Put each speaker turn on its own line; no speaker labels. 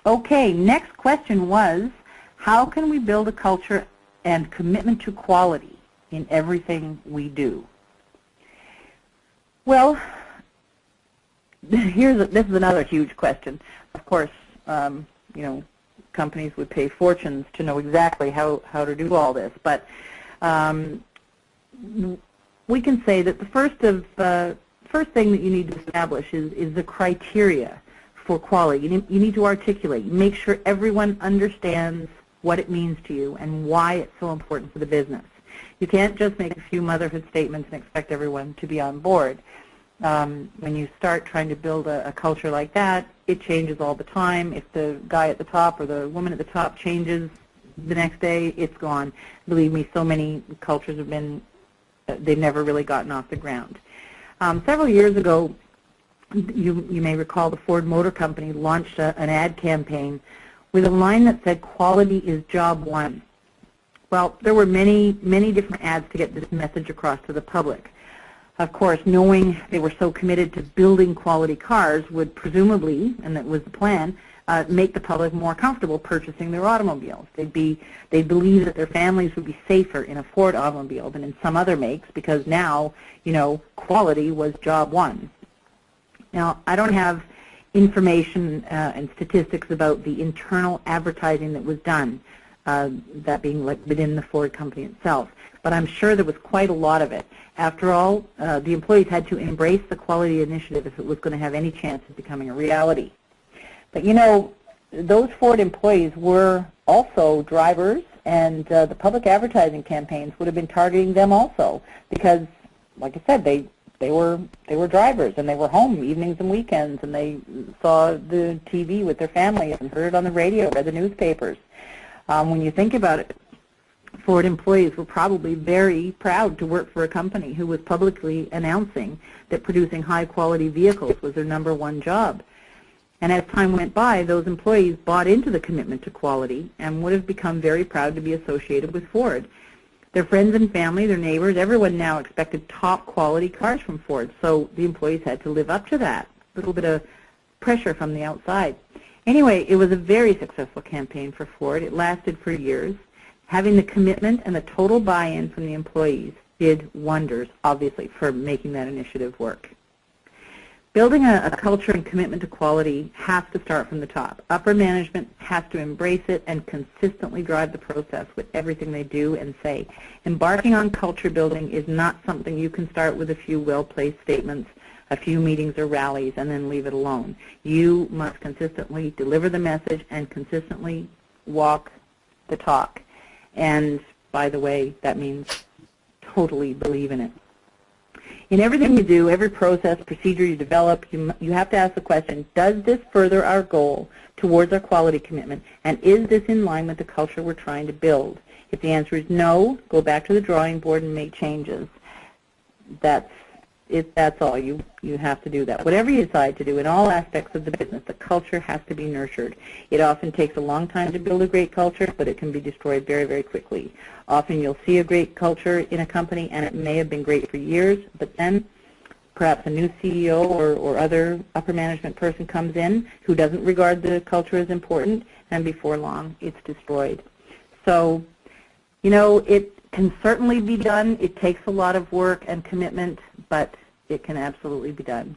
Okay, next question was, how can we build a culture and commitment to quality in everything we do? Well, this is another huge question. Of course, you know, companies would pay fortunes to know exactly how to do all this, but we can say that the first thing that you need to establish is the criteria for quality. You need to articulate, make sure everyone understands what it means to you and why it's so important for the business. You can't just make a few motherhood statements and expect everyone to be on board. When you start trying to build a culture like that, it changes all the time. If the guy at the top or the woman at the top changes the next day, it's gone. Believe me, so many cultures have been, they've never really gotten off the ground. Several years ago, you may recall the Ford Motor Company launched an ad campaign with a line that said, "Quality is job one." Well, there were many different ads to get this message across to the public. Of course, knowing they were so committed to building quality cars would presumably, and that was the plan, make the public more comfortable purchasing their automobiles. They'd believe that their families would be safer in a Ford automobile than in some other makes because now, you know, quality was job one. Now, I don't have information and statistics about the internal advertising that was done, that being like within the Ford company itself, but I'm sure there was quite a lot of it. After all, the employees had to embrace the quality initiative if it was going to have any chance of becoming a reality. But you know, those Ford employees were also drivers, and the public advertising campaigns would have been targeting them also because, like I said, they were drivers, and they were home evenings and weekends, and they saw the TV with their families and heard it on the radio, read the newspapers. When you think about it, Ford employees were probably very proud to work for a company who was publicly announcing that producing high-quality vehicles was their #1 job. And as time went by, those employees bought into the commitment to quality and would have become very proud to be associated with Ford. Their friends and family, their neighbors, everyone now expected top-quality cars from Ford, so the employees had to live up to that. A little bit of pressure from the outside. Anyway, it was a very successful campaign for Ford. It lasted for years. Having the commitment and the total buy-in from the employees did wonders, obviously, for making that initiative work. Building a culture and commitment to quality has to start from the top. Upper management has to embrace it and consistently drive the process with everything they do and say. Embarking on culture building is not something you can start with a few well-placed statements, a few meetings or rallies, and then leave it alone. You must consistently deliver the message and consistently walk the talk. And, by the way, that means totally believe in it. In everything you do, every process, procedure you develop, you have to ask the question, does this further our goal towards our quality commitment, and is this in line with the culture we're trying to build? If the answer is no, go back to the drawing board and make changes. That's all. You have to do that. Whatever you decide to do in all aspects of the business, the culture has to be nurtured. It often takes a long time to build a great culture, but it can be destroyed very, very quickly. Often you'll see a great culture in a company, and it may have been great for years, but then perhaps a new CEO or other upper management person comes in who doesn't regard the culture as important, and before long it's destroyed. So, you know, it can certainly be done. It takes a lot of work and commitment, but it can absolutely be done.